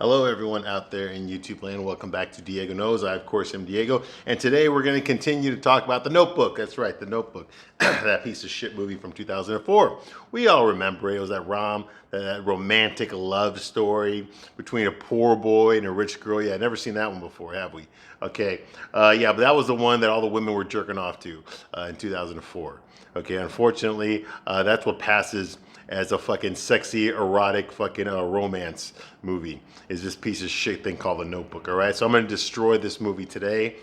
Hello, everyone out there in YouTube land. Welcome back to Diego Knows. I, of course, am Diego. And today we're going to continue to talk about The Notebook. That's right, The Notebook. That piece of shit movie from 2004. We all remember it. It was that romantic love story between a poor boy and a rich girl. Yeah, I've never seen that one before, have we? Okay. Yeah, but that was the one that all the women were jerking off to in 2004. Okay, unfortunately, that's what passes as a fucking sexy, erotic fucking romance movie is this piece of shit thing called The Notebook, all right? So I'm going to destroy this movie today.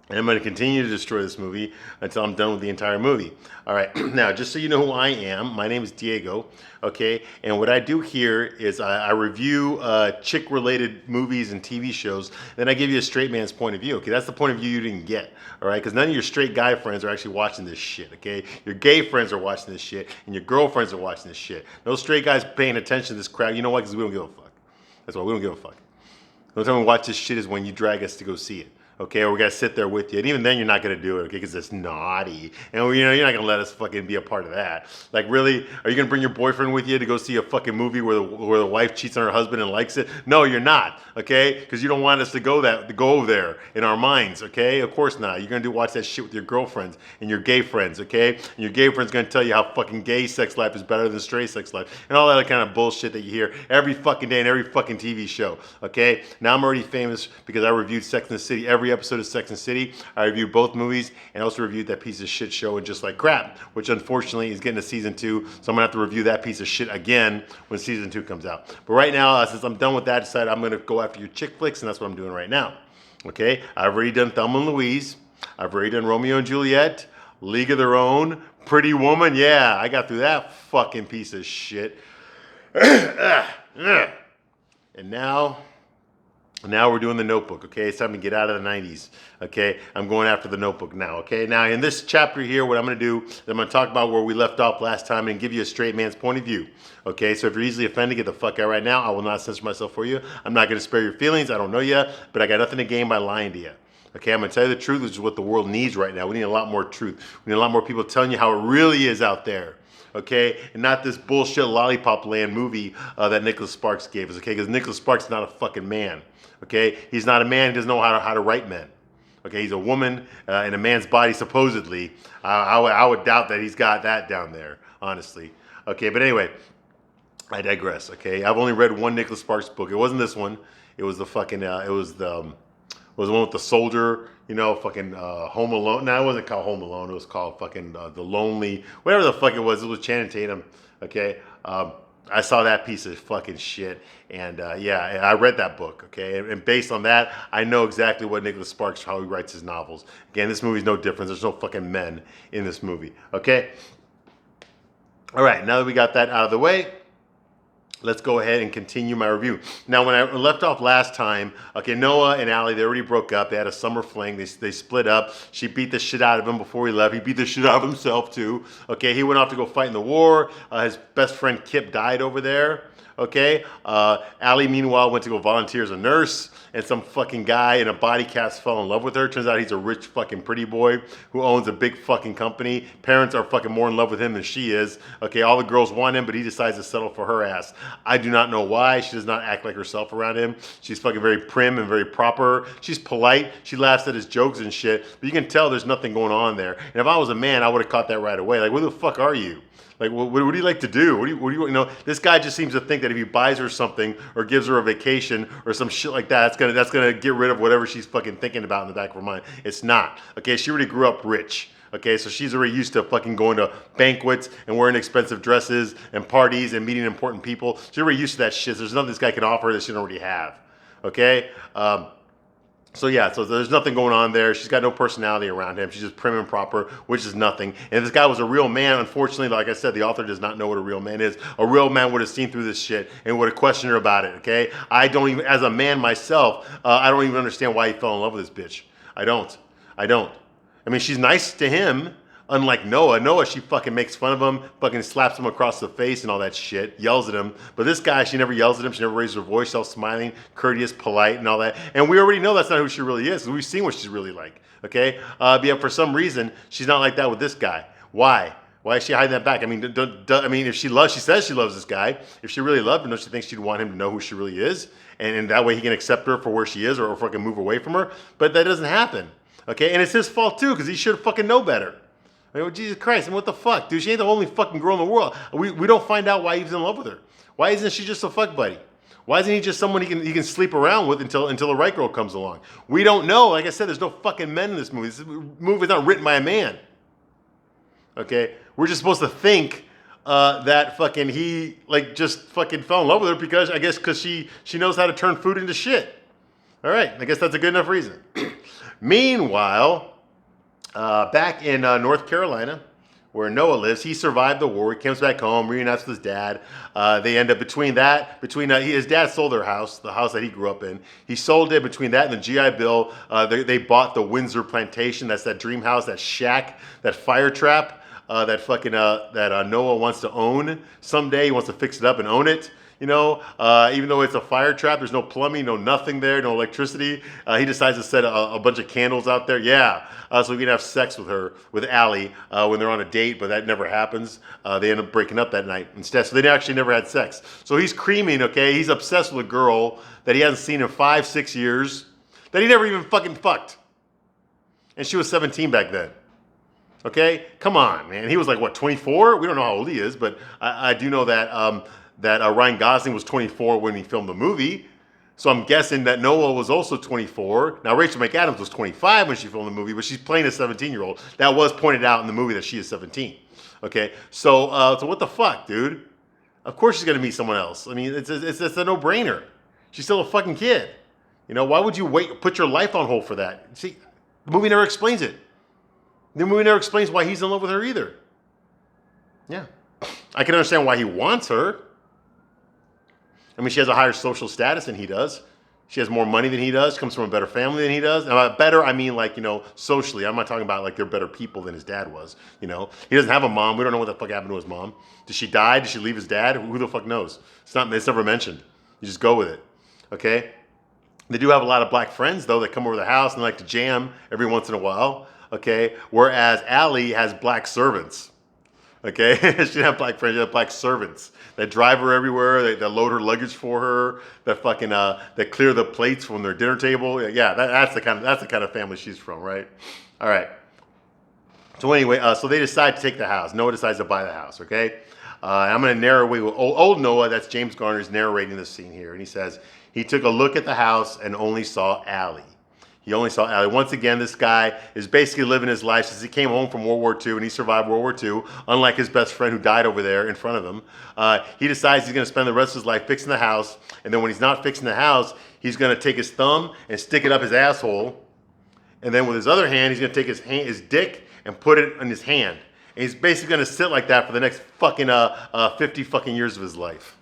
And I'm going to continue to destroy this movie until I'm done with the entire movie. All right, now, just so you know who I am, my name is Diego, okay? And what I do here is I review chick-related movies and TV shows, then I give you a straight man's point of view, okay? That's the point of view you didn't get, all right? Because none of your straight guy friends are actually watching this shit, okay? Your gay friends are watching this shit, and your girlfriends are watching this shit. No straight guys paying attention to this crowd. You know why? Because we don't give a fuck. That's why we don't give a fuck. The only time we watch this shit is when you drag us to go see it. Okay, or we gotta sit there with you, and even then you're not gonna do it, okay, because it's naughty, and you're not gonna let us fucking be a part of that. Like, really, are you gonna bring your boyfriend with you to go see a fucking movie where the wife cheats on her husband and likes it? No, you're not, okay, because you don't want us to go there in our minds, okay? Of course not. You're gonna watch that shit with your girlfriends and your gay friends, okay? And your gay friend's gonna tell you how fucking gay sex life is better than straight sex life, and all that kind of bullshit that you hear every fucking day in every fucking TV show, okay? Now I'm already famous because I reviewed Sex and the City, every episode of Sex and the City. I reviewed both movies and also reviewed that piece of shit show And Just Like Crap, which unfortunately is getting a season 2, so I'm gonna have to review that piece of shit again when season 2 comes out. But right now, since I'm done with that, I decided I'm gonna go after your chick flicks, and that's what I'm doing right now. Okay, I've already done Thelma and Louise. I've already done Romeo and Juliet, League of Their Own, Pretty Woman. Yeah, I got through that fucking piece of shit. And now we're doing The Notebook, okay? It's time to get out of the 90s, okay? I'm going after The Notebook now, okay? Now, in this chapter here, what I'm going to do is I'm going to talk about where we left off last time and give you a straight man's point of view, okay? So if you're easily offended, get the fuck out right now. I will not censor myself for you. I'm not going to spare your feelings. I don't know you, but I got nothing to gain by lying to you. Okay, I'm going to tell you the truth, which is what the world needs right now. We need a lot more truth. We need a lot more people telling you how it really is out there. Okay, and not this bullshit lollipop land movie that Nicholas Sparks gave us, okay, because Nicholas Sparks is not a fucking man, okay, he's not a man, he doesn't know how to write men, okay, he's a woman in a man's body, supposedly. I would doubt that he's got that down there, honestly, okay, but anyway, I digress, okay, I've only read one Nicholas Sparks book. It wasn't this one, it was the fucking, it was the one with the soldier, you know, fucking Home Alone. No, it wasn't called Home Alone. It was called fucking The Lonely, whatever the fuck it was. It was Channing Tatum. Okay, I saw that piece of fucking shit, and yeah, I read that book. Okay, and based on that, I know exactly what Nicholas Sparks, how he writes his novels. Again, this movie's no different. There's no fucking men in this movie. Okay. All right. Now that we got that out of the way, let's go ahead and continue my review. Now, when I left off last time, okay, Noah and Allie, they already broke up. They had a summer fling. They split up. She beat the shit out of him before he left. He beat the shit out of himself, too. Okay, he went off to go fight in the war. His best friend Kip died over there. Okay, Allie, meanwhile, went to go volunteer as a nurse, and some fucking guy in a body cast fell in love with her. Turns out he's a rich fucking pretty boy who owns a big fucking company. Parents are fucking more in love with him than she is. Okay, all the girls want him, but he decides to settle for her ass. I do not know why. She does not act like herself around him. She's fucking very prim and very proper. She's polite. She laughs at his jokes and shit, but you can tell there's nothing going on there. And if I was a man, I would have caught that right away. Like, where the fuck are you? Like, what do you like to do? What do you know? This guy just seems to think that if he buys her something or gives her a vacation or some shit like that, that's gonna get rid of whatever she's fucking thinking about in the back of her mind. It's not. Okay, she already grew up rich. Okay, so she's already used to fucking going to banquets and wearing expensive dresses and parties and meeting important people. She's already used to that shit. So there's nothing this guy can offer her that she doesn't already have. Okay. So yeah, so there's nothing going on there. She's got no personality around him. She's just prim and proper, which is nothing. And if this guy was a real man, unfortunately, like I said, the author does not know what a real man is. A real man would have seen through this shit and would have questioned her about it, okay? I don't even, as a man myself, I don't even understand why he fell in love with this bitch. I don't. I mean, she's nice to him. Unlike Noah. Noah, she fucking makes fun of him, fucking slaps him across the face and all that shit, yells at him. But this guy, she never yells at him. She never raises her voice. She's all smiling, courteous, polite, and all that. And we already know that's not who she really is. We've seen what she's really like, okay? But yeah, for some reason, she's not like that with this guy. Why? Why is she hiding that back? I mean, I mean, if she says she loves this guy. If she really loved him, don't you think she'd want him to know who she really is? And that way he can accept her for where she is or fucking move away from her. But that doesn't happen. Okay, and it's his fault too, because he should fucking know better. I mean, well, Jesus Christ, and what the fuck? Dude, she ain't the only fucking girl in the world. We don't find out why he's in love with her. Why isn't she just a fuck buddy? Why isn't he just someone he can sleep around with until the right girl comes along? We don't know. Like I said, there's no fucking men in this movie. This movie is not written by a man. Okay? We're just supposed to think that fucking he like just fucking fell in love with her because she knows how to turn food into shit. All right, I guess that's a good enough reason. Meanwhile, back in North Carolina, where Noah lives, he survived the war. He comes back home, reunites with his dad. They end up his dad sold their house, the house that he grew up in. He sold it. Between that and the GI Bill, they bought the Windsor Plantation. That's that dream house, that shack, that fire trap that Noah wants to own someday. He wants to fix it up and own it. You know, even though it's a fire trap, there's no plumbing, no nothing there, no electricity. He decides to set a bunch of candles out there. Yeah, so he can have sex with Allie, when they're on a date, but that never happens. They end up breaking up that night instead. So they actually never had sex. So he's creaming, okay? He's obsessed with a girl that he hasn't seen in 5-6 years, that he never even fucking fucked. And she was 17 back then. Okay? Come on, man. He was like, what, 24? We don't know how old he is, but I do know that Ryan Gosling was 24 when he filmed the movie. So I'm guessing that Noah was also 24. Now, Rachel McAdams was 25 when she filmed the movie, but she's playing a 17-year-old. That was pointed out in the movie that she is 17. Okay? So what the fuck, dude? Of course she's going to meet someone else. I mean, it's a no-brainer. She's still a fucking kid. You know, why would you put your life on hold for that? See, the movie never explains it. The movie never explains why he's in love with her either. Yeah. I can understand why he wants her. I mean, she has a higher social status than he does. She has more money than he does, comes from a better family than he does. And by better, I mean like, you know, socially. I'm not talking about like they're better people than his dad was, you know. He doesn't have a mom. We don't know what the fuck happened to his mom. Did she die? Did she leave his dad? Who the fuck knows? It's never mentioned. You just go with it, okay? They do have a lot of black friends, though, that come over the house and like to jam every once in a while, okay? Whereas Allie has black servants. Okay, she didn't have black friends. She had black servants that drive her everywhere. That load her luggage for her. That fucking that clear the plates from their dinner table. Yeah, that's the kind of family she's from, right? All right. So anyway, so they decide to take the house. Noah decides to buy the house. Okay, I'm going to narrate. Old Noah, that's James Garner's narrating this scene here, and he says he took a look at the house and only saw Allie. He only saw Allie. Once again, this guy is basically living his life since he came home from World War II and he survived World War II, unlike his best friend who died over there in front of him. He decides he's going to spend the rest of his life fixing the house, and then when he's not fixing the house, he's going to take his thumb and stick it up his asshole, and then with his other hand, he's going to take his dick and put it in his hand. And he's basically going to sit like that for the next fucking 50 fucking years of his life.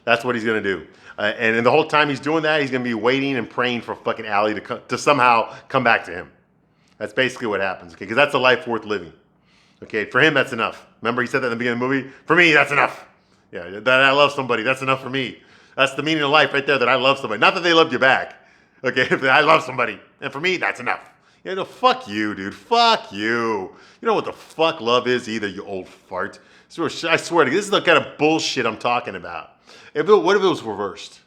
That's what he's going to do. And the whole time he's doing that, he's going to be waiting and praying for fucking Allie to somehow come back to him. That's basically what happens, okay? Because that's a life worth living. Okay, for him, that's enough. Remember he said that in the beginning of the movie? For me, that's enough. Yeah, that I love somebody, that's enough for me. That's the meaning of life right there, that I love somebody. Not that they loved you back. Okay, but I love somebody. And for me, that's enough. You know, fuck you, dude. Fuck you. You know what the fuck love is either, you old fart. I swear to you, this is the kind of bullshit I'm talking about. What if it was reversed?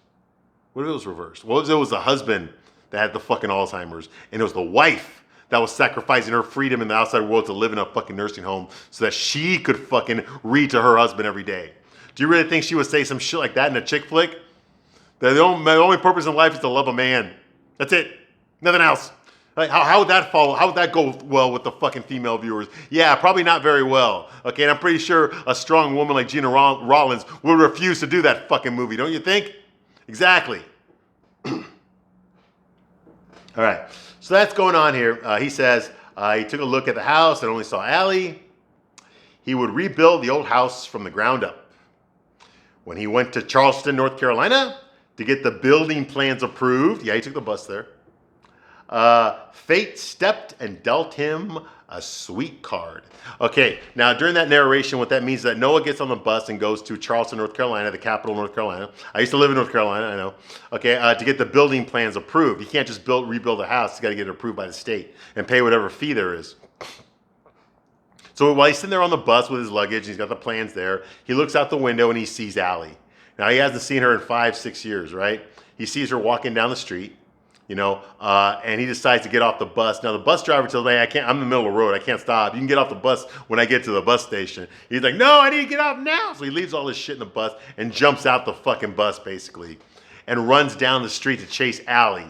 What if it was reversed? What if it was the husband that had the fucking Alzheimer's and it was the wife that was sacrificing her freedom in the outside world to live in a fucking nursing home so that she could fucking read to her husband every day? Do you really think she would say some shit like that in a chick flick? The only purpose in life is to love a man. That's it. Nothing else. Like, how would that follow? How would that go well with the fucking female viewers? Yeah, probably not very well. Okay, and I'm pretty sure a strong woman like Gina Rollins would refuse to do that fucking movie, don't you think? Exactly. All right, so that's going on here. He says he took a look at the house and only saw Allie. He would rebuild the old house from the ground up. When he went to Charleston, North Carolina, to get the building plans approved, yeah, he took the bus there, fate stepped and dealt him a sweet card. Okay, now during that narration, what that means is that Noah gets on the bus and goes to Charleston, North Carolina, the capital of North Carolina. I used to live in North Carolina, I know. Okay, to get the building plans approved. You can't just rebuild a house. You got to get it approved by the state and pay whatever fee there is. So while he's sitting there on the bus with his luggage, he's got the plans there, he looks out the window and he sees Allie. Now, he hasn't seen her in 5-6 years, right? He sees her walking down the street, and he decides to get off the bus. Now, the bus driver tells me, hey, I'm in the middle of the road. I can't stop. You can get off the bus when I get to the bus station. He's like, no, I need to get off now. So he leaves all this shit in the bus and jumps out the fucking bus, basically, and runs down the street to chase Allie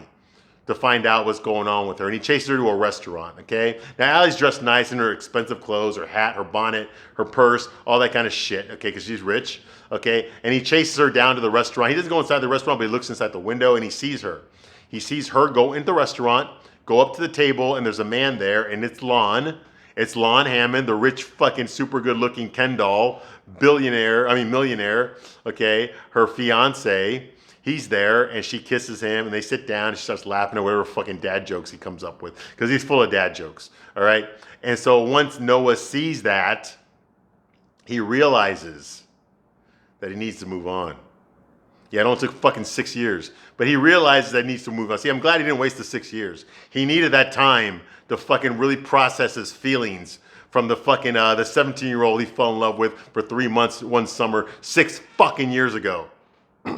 to find out what's going on with her. And he chases her to a restaurant, okay? Now, Allie's dressed nice in her expensive clothes, her hat, her bonnet, her purse, all that kind of shit, okay, because she's rich, okay? And he chases her down to the restaurant. He doesn't go inside the restaurant, but he looks inside the window and he sees her. He sees her go into the restaurant, go up to the table, and there's a man there, and it's Lon. It's Lon Hammond, the rich, fucking super good-looking Ken doll, millionaire, okay? Her fiance. He's there, and she kisses him, and they sit down, and she starts laughing at whatever fucking dad jokes he comes up with, because he's full of dad jokes, all right? And so once Noah sees that, he realizes that he needs to move on. Yeah, it only took fucking 6 years, but he realizes that he needs to move on. See, I'm glad he didn't waste the 6 years. He needed that time to fucking really process his feelings from the fucking, the 17-year-old he fell in love with for 3 months, one summer, 6 fucking years ago.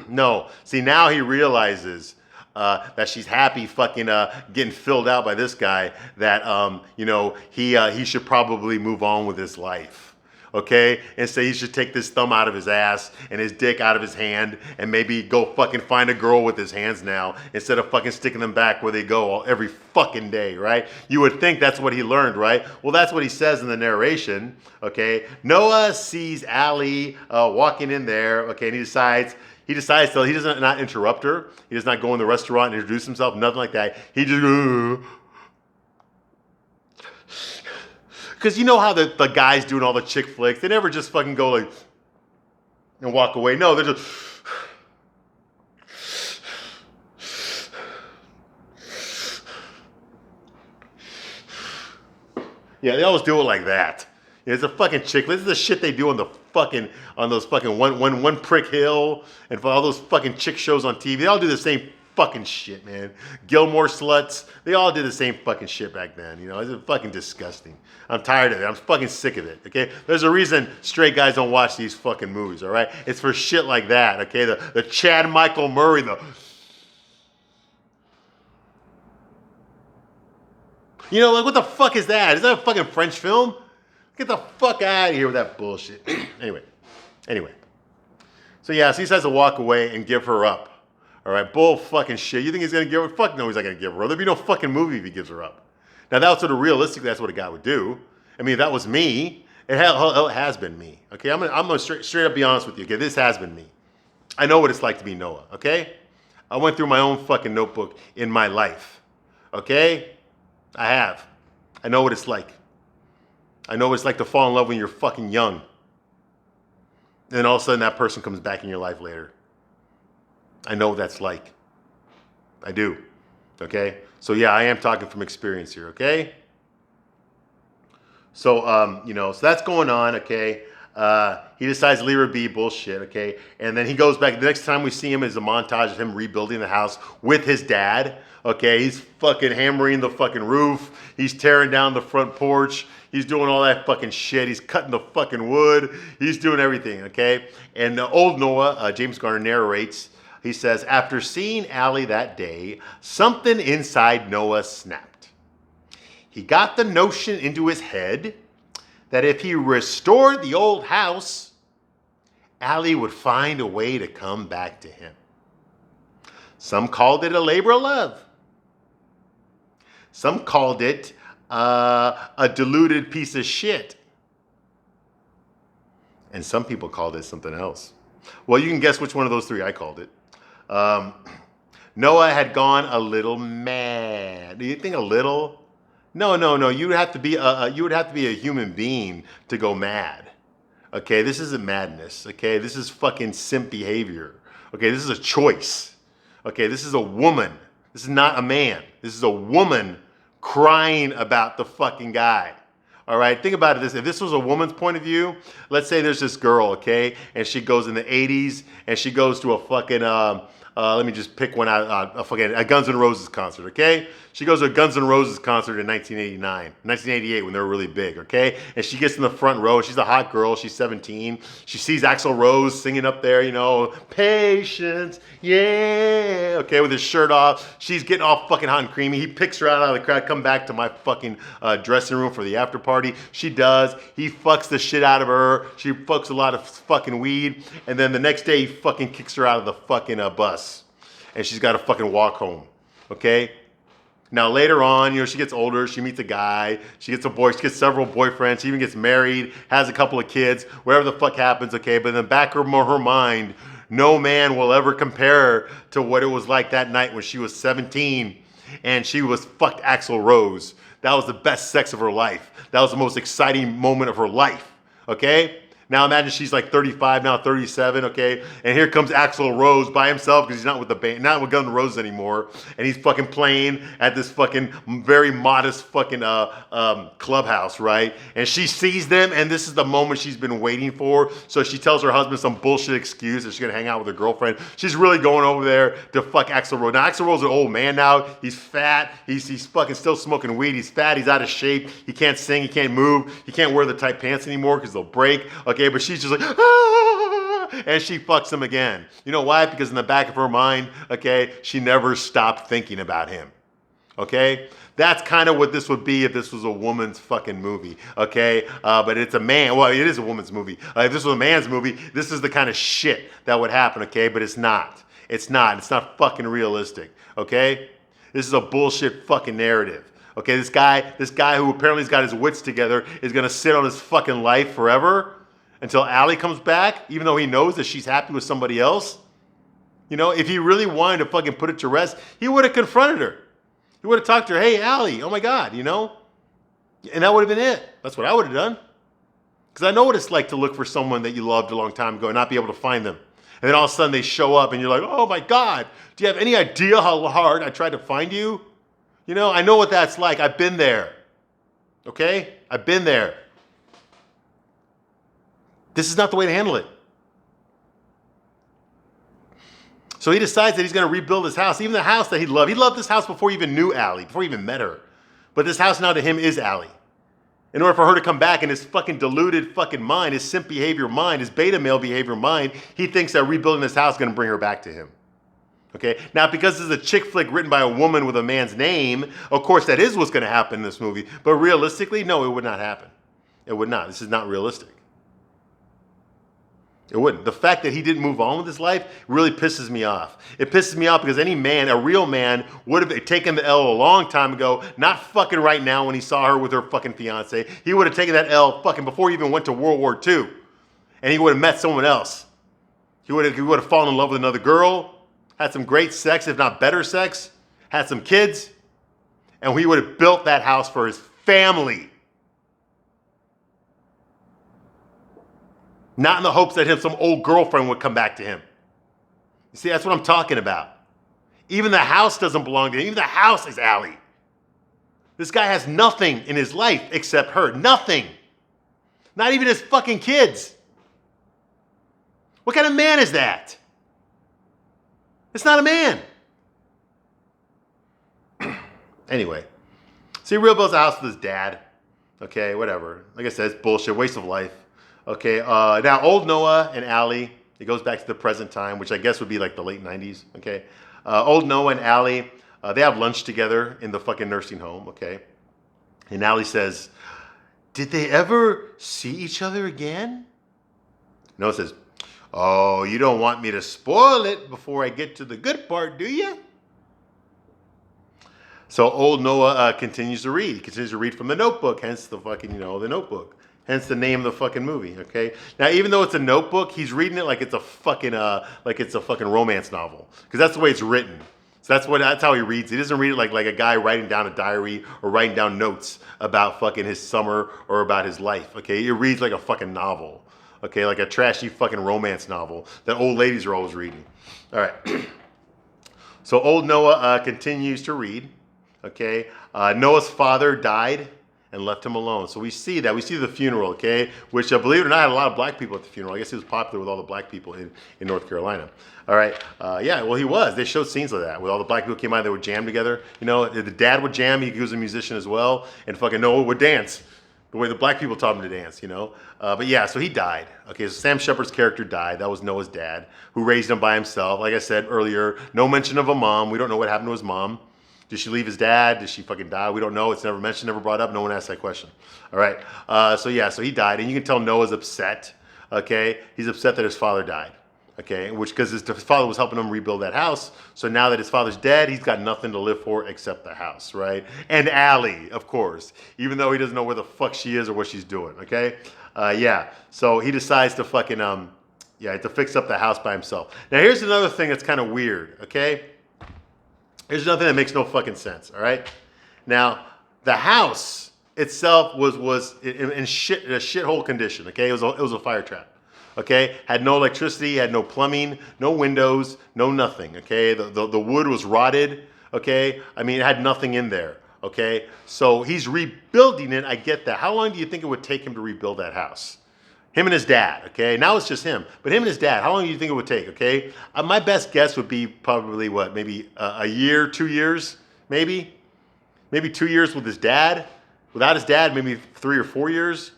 No. See, now he realizes that she's happy fucking getting filled out by this guy, that, he should probably move on with his life. Okay? And so he should take this thumb out of his ass and his dick out of his hand and maybe go fucking find a girl with his hands now instead of fucking sticking them back where they go every fucking day, right? You would think that's what he learned, right? Well, that's what he says in the narration, okay? Noah sees Allie walking in there, okay, and he decides he doesn't not interrupt her. He does not go in the restaurant and introduce himself, nothing like that. He just, because you know how the guys doing all the chick flicks, they never just fucking go like, and walk away. No, they're just, yeah, they always do it like that. It's a fucking chick. This is the shit they do on those fucking one prick hill and for all those fucking chick shows on TV. They all do the same fucking shit, man. Gilmore sluts. They all did the same fucking shit back then. It's fucking disgusting. I'm tired of it. I'm fucking sick of it. Okay. There's a reason straight guys don't watch these fucking movies. All right. It's for shit like that. Okay. The Chad Michael Murray. Like what the fuck is that? Is that a fucking French film? Get the fuck out of here with that bullshit. Anyway. So yeah, so he decides to walk away and give her up. All right, bull fucking shit. You think he's gonna give her? Fuck no, he's not gonna give her up. There'd be no fucking movie if he gives her up. Now that's sort of realistically, that's what a guy would do. I mean, if that was me, it has been me. Okay, I'm gonna straight up be honest with you. Okay, this has been me. I know what it's like to be Noah. Okay, I went through my own fucking notebook in my life. Okay, I have. I know what it's like. I know what it's like to fall in love when you're fucking young. And then all of a sudden that person comes back in your life later. I know what that's like. I do. Okay? So yeah, I am talking from experience here, okay? So, so that's going on, okay? He decides to leave her be, bullshit, okay? And then he goes back. The next time we see him is a montage of him rebuilding the house with his dad, okay? He's fucking hammering the fucking roof. He's tearing down the front porch. He's doing all that fucking shit. He's cutting the fucking wood. He's doing everything, okay? And old Noah, James Garner narrates, he says, after seeing Allie that day, something inside Noah snapped. He got the notion into his head that if he restored the old house, Allie would find a way to come back to him. Some called it a labor of love. Some called it a deluded piece of shit. And some people called it something else. Well, you can guess which one of those three I called it. Noah had gone a little mad. Do you think a little? No. You would have to be a human being to go mad. Okay, this isn't madness. Okay, this is fucking simp behavior. Okay, this is a choice. Okay, this is a woman. This is not a man. This is a woman crying about the fucking guy. All right, think about it. If this was a woman's point of view, let's say there's this girl, okay, and she goes in the 80s and she goes to a fucking let me just pick one out. A Guns N' Roses concert, okay? She goes to a Guns N' Roses concert in 1988 when they were really big, okay? And she gets in the front row. She's a hot girl. She's 17. She sees Axl Rose singing up there, you know, patience, yeah, okay, with his shirt off. She's getting all fucking hot and creamy. He picks her out of the crowd. Come back to my fucking dressing room for the after party. She does. He fucks the shit out of her. She fucks a lot of fucking weed. And then the next day, he fucking kicks her out of the fucking bus. And she's got to fucking walk home, okay? Now later on, you know, she gets older, she meets a guy, she gets she gets several boyfriends, she even gets married, has a couple of kids, whatever the fuck happens, okay? But in the back of her mind, no man will ever compare to what it was like that night when she was 17 and she was fucked Axl Rose. That was the best sex of her life. That was the most exciting moment of her life, okay? Now imagine she's like 35, now 37, okay? And here comes Axl Rose by himself because he's not with the band, not with Guns N' Roses anymore. And he's fucking playing at this fucking very modest fucking clubhouse, right? And she sees them, and this is the moment she's been waiting for. So she tells her husband some bullshit excuse that she's gonna hang out with her girlfriend. She's really going over there to fuck Axl Rose. Now Axl Rose is an old man now. He's fat. He's fucking still smoking weed. He's fat. He's out of shape. He can't sing. He can't move. He can't wear the tight pants anymore because they'll break. Okay, but she's just like, ah, and she fucks him again. You know why? Because in the back of her mind, okay, she never stopped thinking about him. Okay? That's kind of what this would be if this was a woman's fucking movie, okay? But it's a man. Well, it is a woman's movie. If this was a man's movie, this is the kind of shit that would happen, okay? But it's not. It's not. It's not fucking realistic, okay? This is a bullshit fucking narrative. Okay, this guy who apparently has got his wits together is gonna sit on his fucking life forever until Allie comes back, even though he knows that she's happy with somebody else. You know, if he really wanted to fucking put it to rest, he would have confronted her. He would have talked to her, hey, Allie, oh my God, you know? And that would have been it. That's what I would have done. Because I know what it's like to look for someone that you loved a long time ago and not be able to find them. And then all of a sudden they show up and you're like, oh my God, do you have any idea how hard I tried to find you? You know, I know what that's like. I've been there. Okay? I've been there. This is not the way to handle it. So he decides that he's going to rebuild his house, even the house that he loved. He loved this house before he even knew Allie, before he even met her. But this house now to him is Allie. In order for her to come back in his fucking deluded fucking mind, his simp behavior mind, his beta male behavior mind, he thinks that rebuilding this house is going to bring her back to him. Okay, now because this is a chick flick written by a woman with a man's name, of course that is what's going to happen in this movie. But realistically, no, it would not happen. It would not. This is not realistic. It wouldn't. The fact that he didn't move on with his life really pisses me off. It pisses me off because any man, a real man, would have taken the L a long time ago, not fucking right now when he saw her with her fucking fiance. He would have taken that L fucking before he even went to World War II. And he would have met someone else. He would have fallen in love with another girl, had some great sex, if not better sex, had some kids, and he would have built that house for his family. Not in the hopes that some old girlfriend would come back to him. You see, that's what I'm talking about. Even the house doesn't belong to him. Even the house is Allie. This guy has nothing in his life except her. Nothing. Not even his fucking kids. What kind of man is that? It's not a man. Anyway, so he rebuilds a house with his dad. Okay, whatever. Like I said, it's bullshit, waste of life. Okay, now old Noah and Allie, it goes back to the present time, which I guess would be like the late 90s, okay? Old Noah and Allie, they have lunch together in the fucking nursing home, okay? And Allie says, did they ever see each other again? Noah says, oh, you don't want me to spoil it before I get to the good part, do you? So old Noah continues to read. He continues to read from the Notebook, hence the fucking, the Notebook. Hence the name of the fucking movie, okay? Now, even though it's a notebook, he's reading it like it's a fucking romance novel. Because that's the way it's written. So that's how he reads. He doesn't read it like a guy writing down a diary or writing down notes about fucking his summer or about his life, okay? He reads like a fucking novel, okay? Like a trashy fucking romance novel that old ladies are always reading. All right. So old Noah continues to read, okay? Noah's father died and left him alone. So we see that. We see the funeral, okay? Which, believe it or not, had a lot of black people at the funeral. I guess he was popular with all the black people in North Carolina. All right. Yeah, well, he was. They showed scenes of that. With all the black people came out, they would jam together. You know, the dad would jam. He was a musician as well. And fucking Noah would dance the way the black people taught him to dance, you know? But yeah, so he died. Okay, so Sam Shepard's character died. That was Noah's dad, who raised him by himself. Like I said earlier, no mention of a mom. We don't know what happened to his mom. Did she leave his dad? Did she fucking die? We don't know. It's never mentioned, never brought up. No one asked that question. All right. So yeah, so he died. And you can tell Noah's upset. Okay. He's upset that his father died. Okay. Which, because his father was helping him rebuild that house. So now that his father's dead, he's got nothing to live for except the house. Right. And Allie, of course, even though he doesn't know where the fuck she is or what she's doing. Okay. Yeah. So he decides to fucking, to fix up the house by himself. Now, here's another thing that's kind of weird. Okay. Here's nothing that makes no fucking sense, all right? Now, the house itself was in a shithole condition, okay? It was a fire trap, okay? Had no electricity, had no plumbing, no windows, no nothing, okay? The wood was rotted, okay? I mean, it had nothing in there, okay? So he's rebuilding it, I get that. How long do you think it would take him to rebuild that house? Him and his dad, okay? Now it's just him. But him and his dad, how long do you think it would take, okay? My best guess would be probably, what, maybe a year, 2 years, maybe? Maybe 2 years with his dad. Without his dad, maybe 3 or 4 years.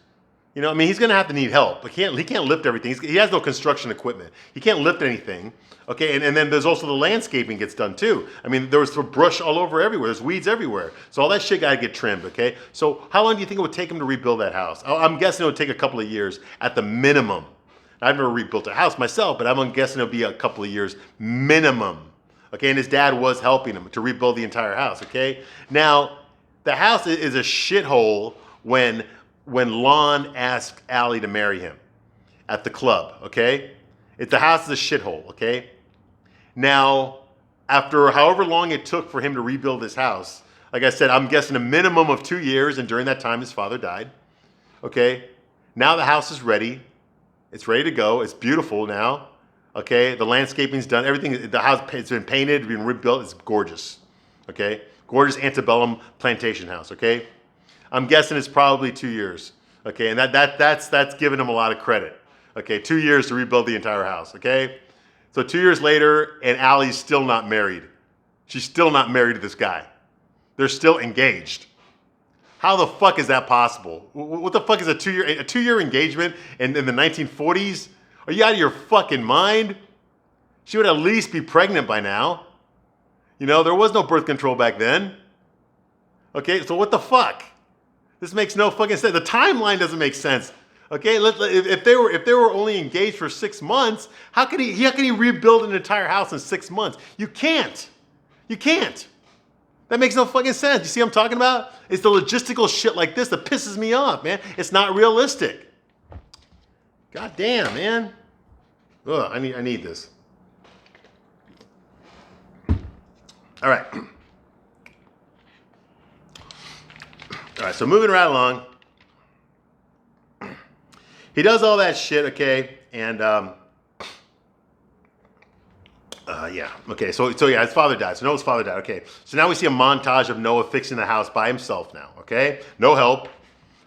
You know, I mean, he's going to have to need help. He can't lift everything. He has no construction equipment. He can't lift anything, okay? And then there's also the landscaping gets done, too. I mean, there was brush all over everywhere. There's weeds everywhere. So all that shit got to get trimmed, okay? So how long do you think it would take him to rebuild that house? I'm guessing it would take a couple of years at the minimum. I've never rebuilt a house myself, but I'm guessing it'll be a couple of years minimum, okay? And his dad was helping him to rebuild the entire house, okay? Now, the house is a shithole when Lon asked Allie to marry him at the club, okay? The house is a shithole, okay? Now, after however long it took for him to rebuild his house, like I said, I'm guessing a minimum of 2 years, and during that time, his father died, okay? Now the house is ready. It's ready to go. It's beautiful now, okay? The landscaping's done. Everything, the house, it's been painted, been rebuilt. It's gorgeous, okay? Gorgeous antebellum plantation house, okay? I'm guessing it's probably 2 years, okay? And that's giving him a lot of credit, okay? 2 years to rebuild the entire house, okay? So 2 years later, and Allie's still not married. She's still not married to this guy. They're still engaged. How the fuck is that possible? What the fuck is a 2-year engagement in the 1940s? Are you out of your fucking mind? She would at least be pregnant by now. You know, there was no birth control back then. Okay, so what the fuck? This makes no fucking sense. The timeline doesn't make sense. Okay, if they were only engaged for 6 months, how can he rebuild an entire house in 6 months? You can't. You can't. That makes no fucking sense. You see what I'm talking about? It's the logistical shit like this that pisses me off, man. It's not realistic. God damn, man. Ugh, I need this. All right. All right, so moving right along. He does all that shit, okay? And, yeah. Okay, so yeah, his father died. So Noah's father died, okay. So now we see a montage of Noah fixing the house by himself now, okay? No help,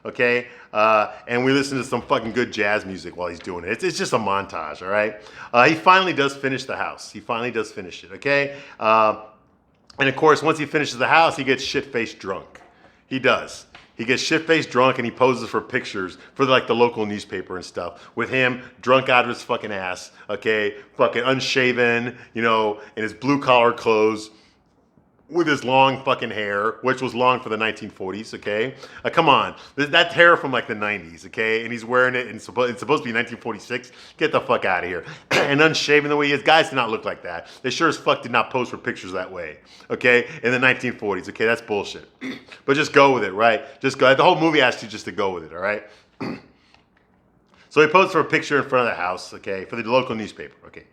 okay? And we listen to some fucking good jazz music while he's doing it. It's just a montage, all right? He finally does finish the house. He finally does finish it, okay? And of course, once he finishes the house, he gets shit-faced drunk. He does. He gets shit-faced drunk and he poses for pictures for like the local newspaper and stuff with him drunk out of his fucking ass, okay, fucking unshaven, you know, in his blue-collar clothes with his long fucking hair, which was long for the 1940s, okay? Come on. That hair from like the 90s, okay? And he's wearing it, and it's supposed to be 1946. Get the fuck out of here. And unshaven the way he is. Guys did not look like that. They sure as fuck did not pose for pictures that way, okay? In the 1940s, okay? That's bullshit. But just go with it, right? Just go. The whole movie asks you just to go with it, all right? So he posed for a picture in front of the house, okay, for the local newspaper, okay?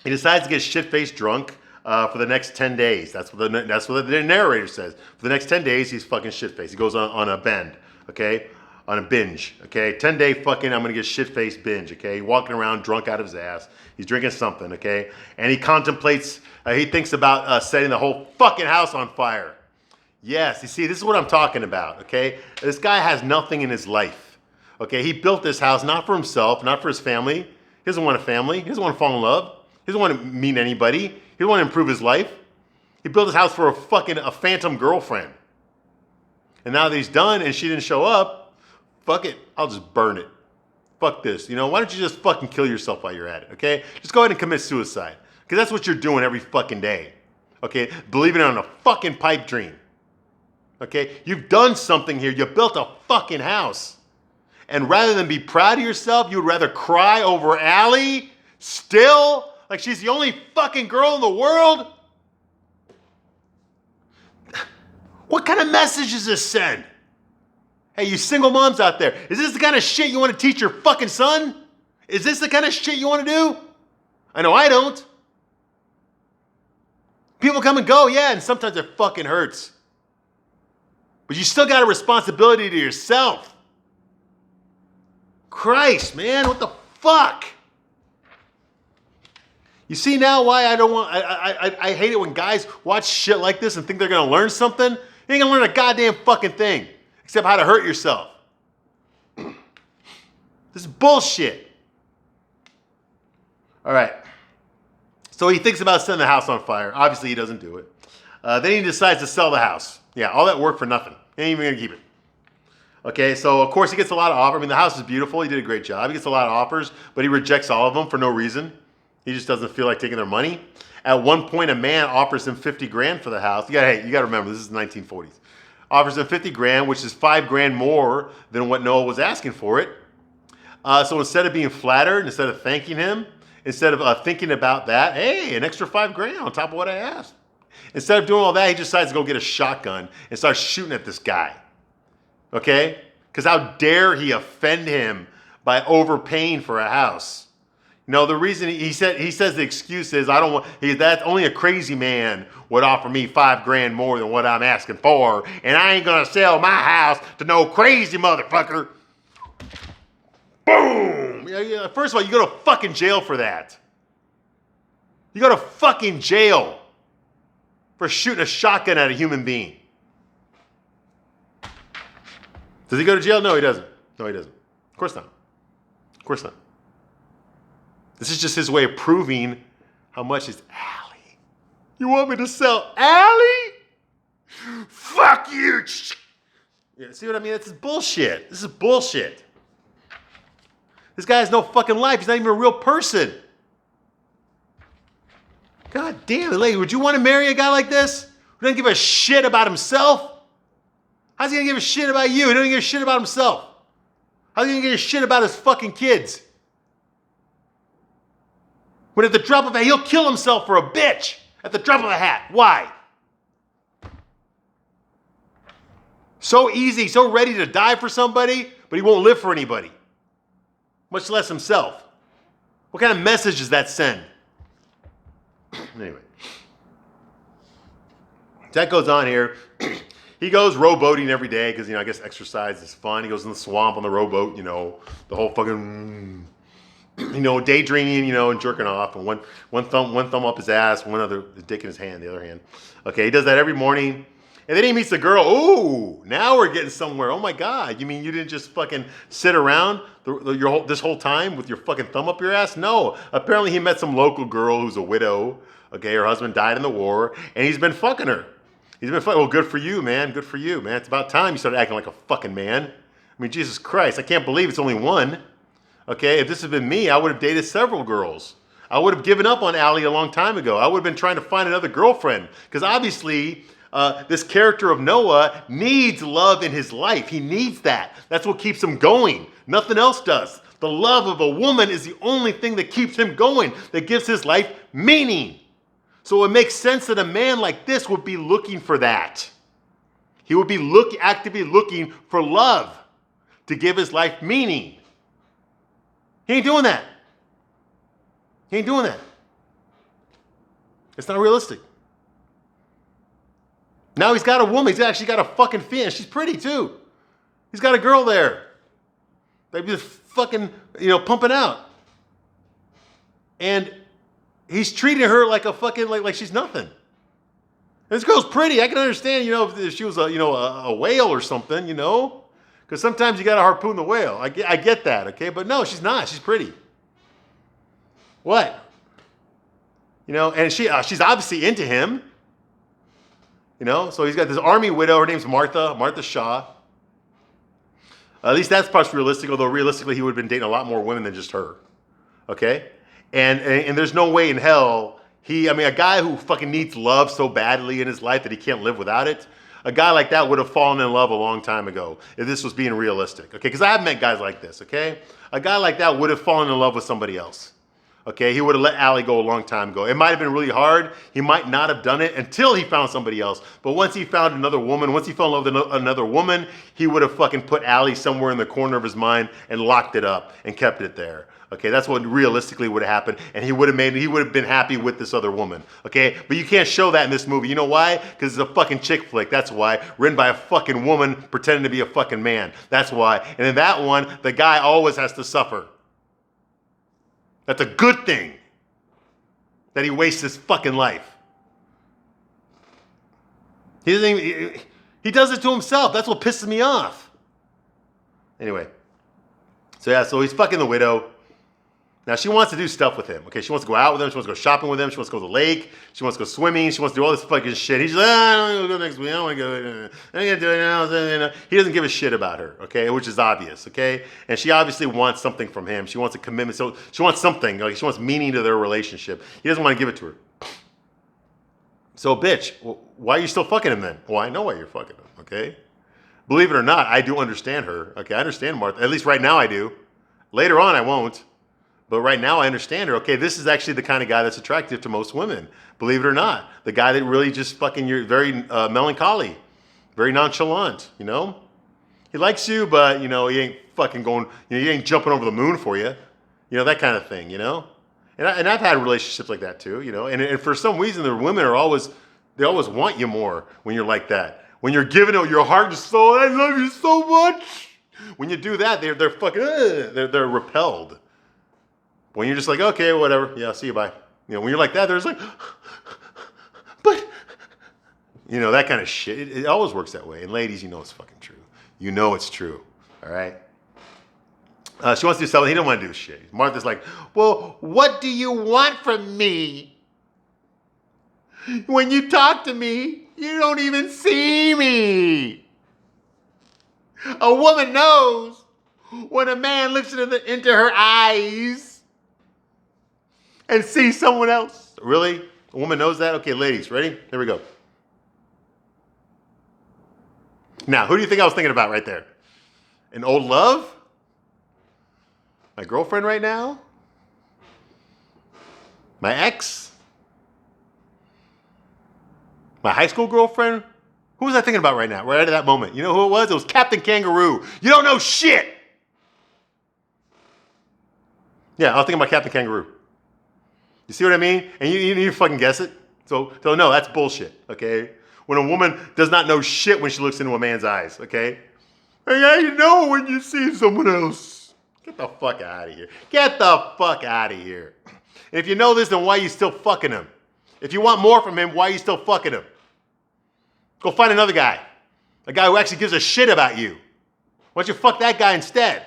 He decides to get shit-faced drunk for the next 10 days. That's what the narrator says. For the next 10 days, he's fucking shit-faced. He goes on a bend, okay? On a binge, okay? 10-day fucking, I'm going to get shit-faced binge, okay? Walking around drunk out of his ass. He's drinking something, okay? And he contemplates, he thinks about setting the whole fucking house on fire. Yes, you see, this is what I'm talking about, okay? This guy has nothing in his life, okay? He built this house not for himself, not for his family. He doesn't want a family. He doesn't want to fall in love. He doesn't want to meet anybody. He doesn't want to improve his life. He built his house for a phantom girlfriend. And now that he's done and she didn't show up, fuck it, I'll just burn it. Fuck this, you know? Why don't you just fucking kill yourself while you're at it, okay? Just go ahead and commit suicide. Because that's what you're doing every fucking day, okay? Believing it on a fucking pipe dream. Okay, you've done something here. You built a fucking house. And rather than be proud of yourself, you would rather cry over Allie still? Like she's the only fucking girl in the world? What kind of message does this send? Hey, you single moms out there, is this the kind of shit you want to teach your fucking son? Is this the kind of shit you want to do? I know I don't. People come and go, yeah, and sometimes it fucking hurts. But you still got a responsibility to yourself. Christ, man, what the fuck? You see now why I don't want, I hate it when guys watch shit like this and think they're gonna learn something. You ain't gonna learn a goddamn fucking thing, except how to hurt yourself. This is bullshit. All right. So he thinks about setting the house on fire. Obviously he doesn't do it. Then he decides to sell the house. Yeah, all that work for nothing. He ain't even gonna keep it. Okay, so of course he gets a lot of offers. I mean, the house is beautiful. He did a great job. He gets a lot of offers, but he rejects all of them for no reason. He just doesn't feel like taking their money. At one point, a man offers him 50 grand for the house. You gotta remember, this is the 1940s. Offers him 50 grand, which is 5 grand more than what Noah was asking for it. So instead of being flattered, instead of thanking him, instead of thinking about that, hey, an extra 5 grand on top of what I asked. Instead of doing all that, he decides to go get a shotgun and start shooting at this guy. Okay? Because how dare he offend him by overpaying for a house? You know, the reason he says the excuse is that only a crazy man would offer me 5 grand more than what I'm asking for, and I ain't gonna sell my house to no crazy motherfucker. Boom! First of all, you go to fucking jail for that. You go to fucking jail for shooting a shotgun at a human being. Does he go to jail? No, he doesn't. No, he doesn't. Of course not. Of course not. This is just his way of proving how much is Allie. You want me to sell Allie? Fuck you. Yeah, see what I mean? This is bullshit. This is bullshit. This guy has no fucking life. He's not even a real person. God damn it, lady. Would you want to marry a guy like this who doesn't give a shit about himself? How's he going to give a shit about you? He doesn't give a shit about himself. How's he going to give a shit about his fucking kids? When at the drop of a hat, he'll kill himself for a bitch. At the drop of a hat. Why? So easy, so ready to die for somebody, but he won't live for anybody. Much less himself. What kind of message does that send? Anyway. That goes on here. He goes rowboating every day because, I guess exercise is fun. He goes in the swamp on the rowboat, the whole fucking, daydreaming, and jerking off. And one thumb up his ass, one other dick in his hand, the other hand. Okay, he does that every morning. And then he meets the girl. Ooh, now we're getting somewhere. Oh my God. You mean you didn't just fucking sit around this whole time with your fucking thumb up your ass? No. Apparently he met some local girl who's a widow. Okay, her husband died in the war. And he's been fucking her. Well, good for you, man. Good for you, man. It's about time you started acting like a fucking man. I mean, Jesus Christ. I can't believe it's only one. Okay, if this had been me, I would have dated several girls. I would have given up on Allie a long time ago. I would have been trying to find another girlfriend. Because obviously, this character of Noah needs love in his life. He needs that. That's what keeps him going. Nothing else does. The love of a woman is the only thing that keeps him going, that gives his life meaning. So it makes sense that a man like this would be looking for that. He would be actively looking for love to give his life meaning. He ain't doing that. He ain't doing that. It's not realistic. Now he's got a woman. He's actually got a fucking female. She's pretty too. He's got a girl there. They're just fucking, pumping out. And he's treating her like a fucking, like she's nothing. This girl's pretty. I can understand, if she was a whale or something, because sometimes you got to harpoon the whale. I get that, okay? But no, she's not. She's pretty. What? And she's obviously into him. So he's got this army widow. Her name's Martha Shaw. At least that's probably realistic, although realistically he would have been dating a lot more women than just her. Okay? And there's no way in hell a guy who fucking needs love so badly in his life that he can't live without it, a guy like that would have fallen in love a long time ago if this was being realistic. Okay? Because I have met guys like this, okay? A guy like that would have fallen in love with somebody else. Okay, he would have let Allie go a long time ago. It might have been really hard. He might not have done it until he found somebody else. But once he found another woman, once he fell in love with another woman, he would have fucking put Allie somewhere in the corner of his mind and locked it up and kept it there. Okay, that's what realistically would have happened. And he would have been happy with this other woman. Okay, but you can't show that in this movie. You know why? Because it's a fucking chick flick. That's why. Written by a fucking woman pretending to be a fucking man. That's why. And in that one, the guy always has to suffer. That's a good thing that he wastes his fucking life. He does it to himself. That's what pisses me off. Anyway. So he's fucking the widow. Now she wants to do stuff with him. Okay, she wants to go out with him. She wants to go shopping with him. She wants to go to the lake. She wants to go swimming. She wants to do all this fucking shit. He's like, I don't want to go next week. I don't want to go. I ain't gonna do it now. He doesn't give a shit about her. Okay, which is obvious. Okay, and she obviously wants something from him. She wants a commitment. So she wants something. Like she wants meaning to their relationship. He doesn't want to give it to her. So bitch, why are you still fucking him then? Well, I know why you're fucking him. Okay, believe it or not, I do understand her. Okay, I understand Martha. At least right now I do. Later on I won't. But right now I understand her. Okay, this is actually the kind of guy that's attractive to most women. Believe it or not. The guy that really just fucking, you're very melancholy. Very nonchalant, He likes you, but, he ain't fucking going, he ain't jumping over the moon for you. That kind of thing, And I've had relationships like that too, And for some reason, the women they always want you more when you're like that. When you're giving it your heart and soul, I love you so much. When you do that, they're fucking, they're repelled. When you're just like, okay, whatever. Yeah, see you, bye. When you're like that, there's like, but, that kind of shit. It always works that way. And ladies, it's fucking true. You know it's true. All right? She wants to do something. He don't want to do shit. Martha's like, well, what do you want from me? When you talk to me, you don't even see me. A woman knows when a man looks into her eyes and see someone else. Really? A woman knows that? Okay, ladies, ready? Here we go. Now, who do you think I was thinking about right there? An old love? My girlfriend right now? My ex? My high school girlfriend? Who was I thinking about right now? Right at that moment. You know who it was? It was Captain Kangaroo. You don't know shit! Yeah, I was thinking about Captain Kangaroo. You see what I mean? And you fucking guess it? So no, that's bullshit, okay? When a woman does not know shit when she looks into a man's eyes, okay? Yeah, you know when you see someone else. Get the fuck out of here. Get the fuck out of here. And if you know this, then why are you still fucking him? If you want more from him, why are you still fucking him? Go find another guy. A guy who actually gives a shit about you. Why don't you fuck that guy instead?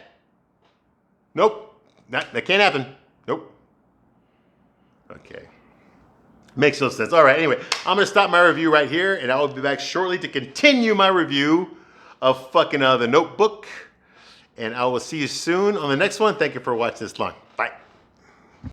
Nope. That can't happen. Nope. Okay. Makes no sense. All right, anyway, I'm going to stop my review right here, and I will be back shortly to continue my review of fucking The Notebook. And I will see you soon on the next one. Thank you for watching this long. Bye.